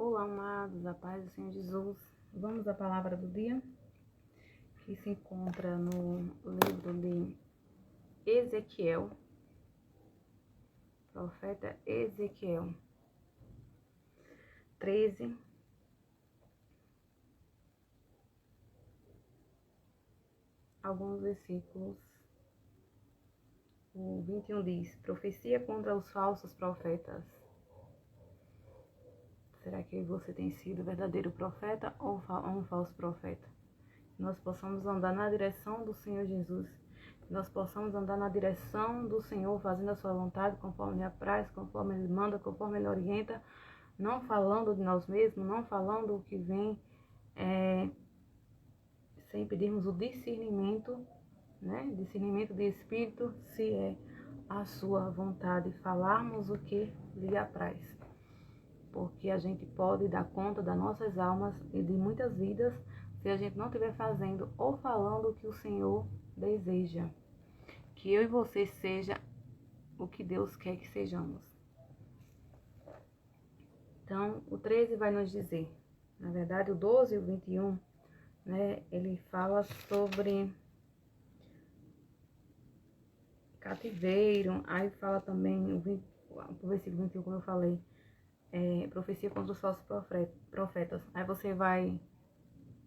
Olá, amados, a paz do Senhor Jesus. Vamos à palavra do dia, que se encontra no livro de Ezequiel, profeta Ezequiel 13. Alguns versículos. O 21 diz: profecia contra os falsos profetas. Será que você tem sido verdadeiro profeta ou um falso profeta? Nós possamos andar na direção do Senhor Jesus. Nós possamos andar na direção do Senhor, fazendo a sua vontade, conforme Ele apraz, conforme Ele manda, conforme Ele orienta, não falando de nós mesmos, não falando o que vem, sem pedirmos o discernimento, né? Discernimento de espírito, se é a sua vontade, falarmos o que lhe apraz. Porque a gente pode dar conta das nossas almas e de muitas vidas se a gente não estiver fazendo ou falando o que o Senhor deseja. Que eu e você seja o que Deus quer que sejamos. Então, o 13 vai nos dizer, na verdade o 12 e o 21, né, ele fala sobre cativeiro, aí fala também, o versículo 21, como eu falei, profecia contra os falsos profetas. Aí você vai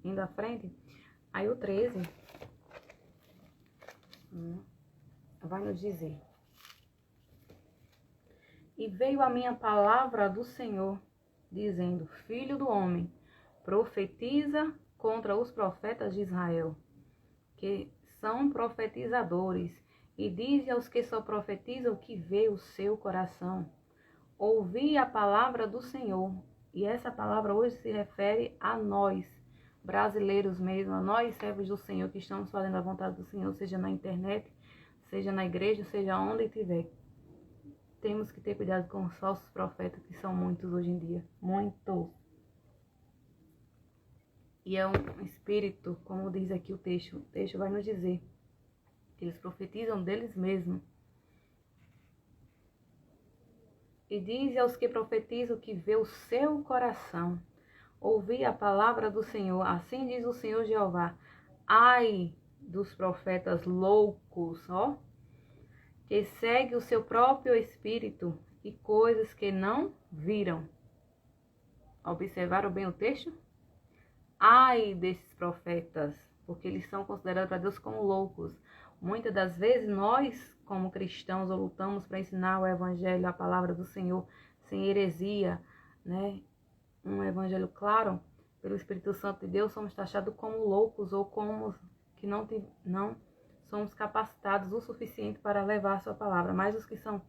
indo à frente, aí o 13 vai nos dizer: e veio a minha palavra do Senhor, dizendo: filho do homem, profetiza contra os profetas de Israel, que são profetizadores, e diz aos que só profetizam o que vê o seu coração. Ouvi a palavra do Senhor. E essa palavra hoje se refere a nós, brasileiros mesmo, a nós, servos do Senhor, que estamos fazendo a vontade do Senhor, seja na internet, seja na igreja, seja onde estiver. Temos que ter cuidado com os falsos profetas, que são muitos hoje em dia. Muitos. E é um espírito, como diz aqui o texto vai nos dizer, que eles profetizam deles mesmos. E diz aos que profetizam que vê o seu coração. Ouvi a palavra do Senhor, assim diz o Senhor Jeová: ai dos profetas loucos, que segue o seu próprio espírito e coisas que não viram. Observaram bem o texto? Ai desses profetas, porque eles são considerados para Deus como loucos. Muitas das vezes nós, como cristãos, lutamos para ensinar o evangelho, a palavra do Senhor, sem heresia, né? Um evangelho claro, pelo Espírito Santo de Deus, somos taxados como loucos ou como que não somos capacitados o suficiente para levar a sua palavra. Mas os que são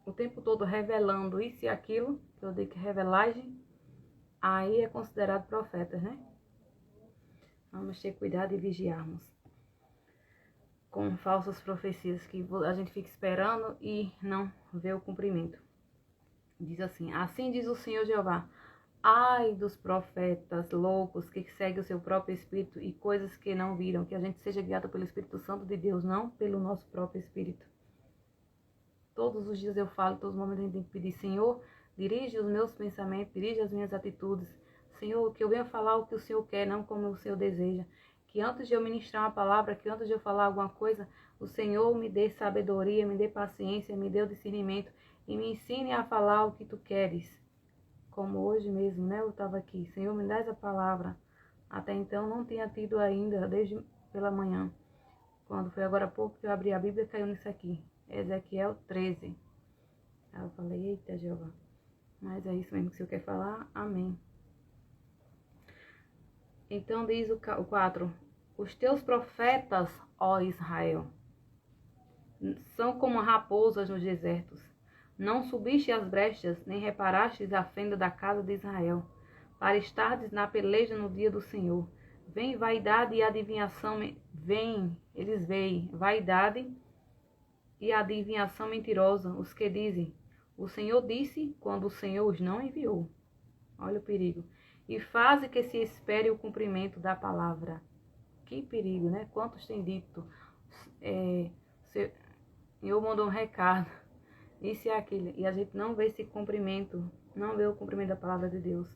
o tempo todo revelando isso e aquilo, que eu digo que revelagem, aí é considerado profetas, né? Vamos ter cuidado e vigiarmos com falsas profecias que a gente fica esperando e não vê o cumprimento. Diz assim: assim diz o Senhor Jeová: ai dos profetas loucos que seguem o seu próprio espírito e coisas que não viram. Que a gente seja guiado pelo Espírito Santo de Deus, não pelo nosso próprio espírito. Todos os dias eu falo, todos os momentos a gente tem que pedir: Senhor, dirige os meus pensamentos, dirige as minhas atitudes. Senhor, que eu venha falar o que o Senhor quer, não como o Senhor deseja. Que antes de eu ministrar uma palavra, que antes de eu falar alguma coisa, o Senhor me dê sabedoria, me dê paciência, me dê o discernimento e me ensine a falar o que tu queres. Como hoje mesmo, né? Eu estava aqui: Senhor, me dá essa palavra. Até então não tinha tido ainda, desde pela manhã. Quando foi agora há pouco que eu abri a Bíblia, caiu nisso aqui. Ezequiel 13. Aí eu falei: eita, Jeová. Mas é isso mesmo que o Senhor quer falar. Amém. Então diz o 4. Os teus profetas, ó Israel, são como raposas nos desertos. Não subiste as brechas, nem reparastes a fenda da casa de Israel, para estardes na peleja no dia do Senhor. Vem vaidade e adivinhação, eles veem, vaidade e adivinhação mentirosa, os que dizem: o Senhor disse, quando o Senhor os não enviou. Olha o perigo. E faze que se espere o cumprimento da palavra. Que perigo, né? Quantos têm dito? Eu mandou um recado, isso e aquilo, e a gente não vê esse cumprimento não vê o cumprimento da palavra de Deus.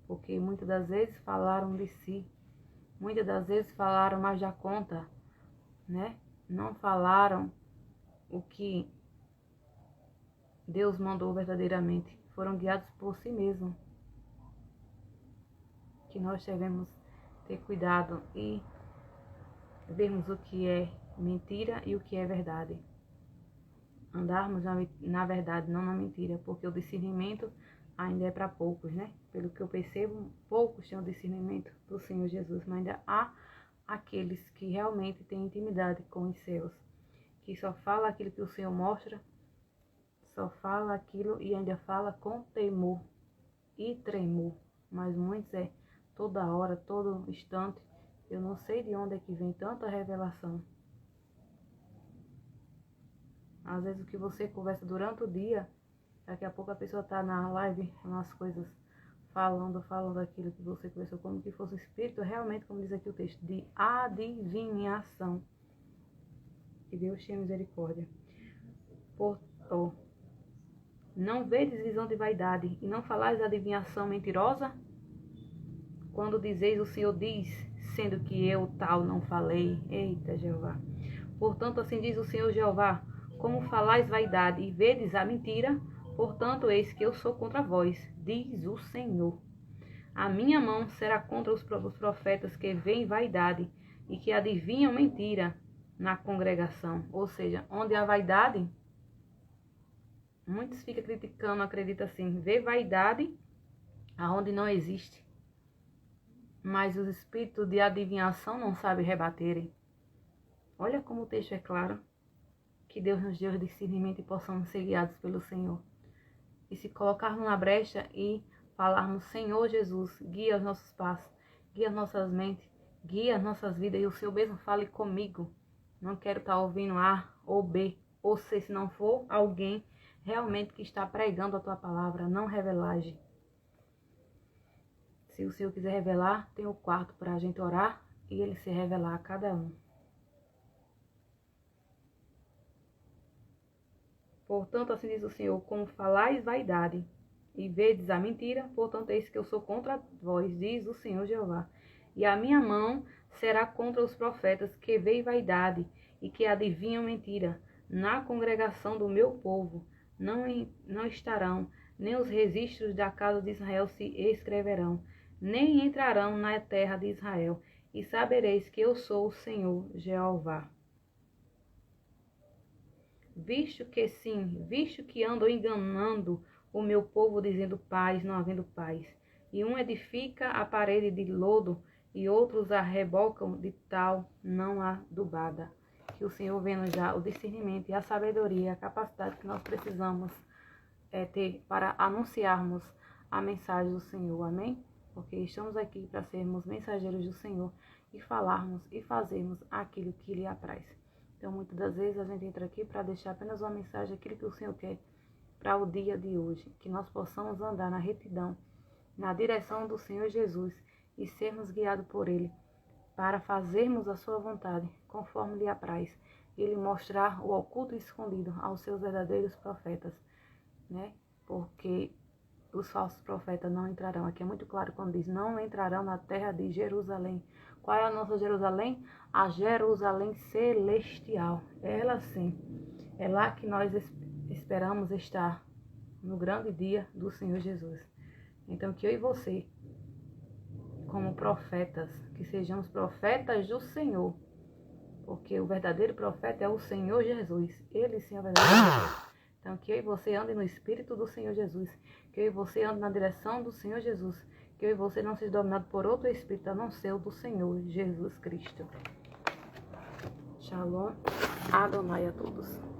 Porque muitas das vezes falaram de si. Muitas das vezes falaram mais da conta, né? Não falaram o que Deus mandou verdadeiramente. Foram guiados por si mesmos. Que nós devemos ter cuidado e vermos o que é mentira e o que é verdade. Andarmos na verdade, não na mentira, porque o discernimento ainda é para poucos, né? Pelo que eu percebo, poucos têm o discernimento do Senhor Jesus, mas ainda há aqueles que realmente têm intimidade com os céus, que só fala aquilo que o Senhor mostra, só fala aquilo e ainda fala com temor e tremor, mas muitos toda hora, todo instante. Eu não sei de onde é que vem tanta revelação. Às vezes o que você conversa durante o dia, daqui a pouco a pessoa está na live, nas coisas, falando aquilo que você conversou, como que fosse o espírito, realmente, como diz aqui o texto, de adivinhação. Que Deus tenha misericórdia. Não vedes visão de vaidade, e não falais adivinhação mentirosa? Quando dizeis, o Senhor diz, sendo que eu tal não falei. Eita, Jeová. Portanto, assim diz o Senhor Jeová, como falais vaidade e vedes a mentira, portanto, eis que eu sou contra vós, diz o Senhor. A minha mão será contra os profetas que veem vaidade e que adivinham mentira na congregação. Ou seja, onde há vaidade, muitos ficam criticando, acreditam assim, vê vaidade aonde não existe. Mas os espíritos de adivinhação não sabem rebaterem. Olha como o texto é claro. Que Deus nos dê o discernimento e possamos ser guiados pelo Senhor. E se colocarmos na brecha e falarmos, Senhor Jesus, guia os nossos passos, guia as nossas mentes, guia as nossas vidas, e o Senhor mesmo fale comigo. Não quero estar ouvindo A ou B, ou C, se não for alguém realmente que está pregando a tua palavra, não revelagem. Se o Senhor quiser revelar, tem o quarto para a gente orar e Ele se revelar a cada um. Portanto, assim diz o Senhor, como falais vaidade e vedes a mentira, portanto, eis que eu sou contra vós, diz o Senhor Jeová. E a minha mão será contra os profetas que veem vaidade e que adivinham mentira. Na congregação do meu povo não estarão, nem os registros da casa de Israel se escreverão, nem entrarão na terra de Israel. E sabereis que eu sou o Senhor Jeová. Visto que andam enganando o meu povo, dizendo paz, não havendo paz. E um edifica a parede de lodo, e outros a rebocam de tal não adubada. Que o Senhor venha nos dar o discernimento e a sabedoria, a capacidade que nós precisamos ter para anunciarmos a mensagem do Senhor. Amém? Porque estamos aqui para sermos mensageiros do Senhor e falarmos e fazermos aquilo que lhe apraz. Então, muitas das vezes a gente entra aqui para deixar apenas uma mensagem, aquilo que o Senhor quer para o dia de hoje. Que nós possamos andar na retidão, na direção do Senhor Jesus e sermos guiados por Ele para fazermos a sua vontade, conforme lhe apraz. Ele mostrar o oculto e escondido aos seus verdadeiros profetas, né? Porque os falsos profetas não entrarão. Aqui é muito claro quando diz, não entrarão na terra de Jerusalém. Qual é a nossa Jerusalém? A Jerusalém celestial. Ela sim. É lá que nós esperamos estar no grande dia do Senhor Jesus. Então que eu e você, como profetas, que sejamos profetas do Senhor. Porque o verdadeiro profeta é o Senhor Jesus. Ele sim é o verdadeiro profeta. Então que eu e você andem no Espírito do Senhor Jesus. Que eu e você andem na direção do Senhor Jesus. Que eu e você não seja dominado por outro espírito, a não ser o do Senhor Jesus Cristo. Shalom, Adonai a todos.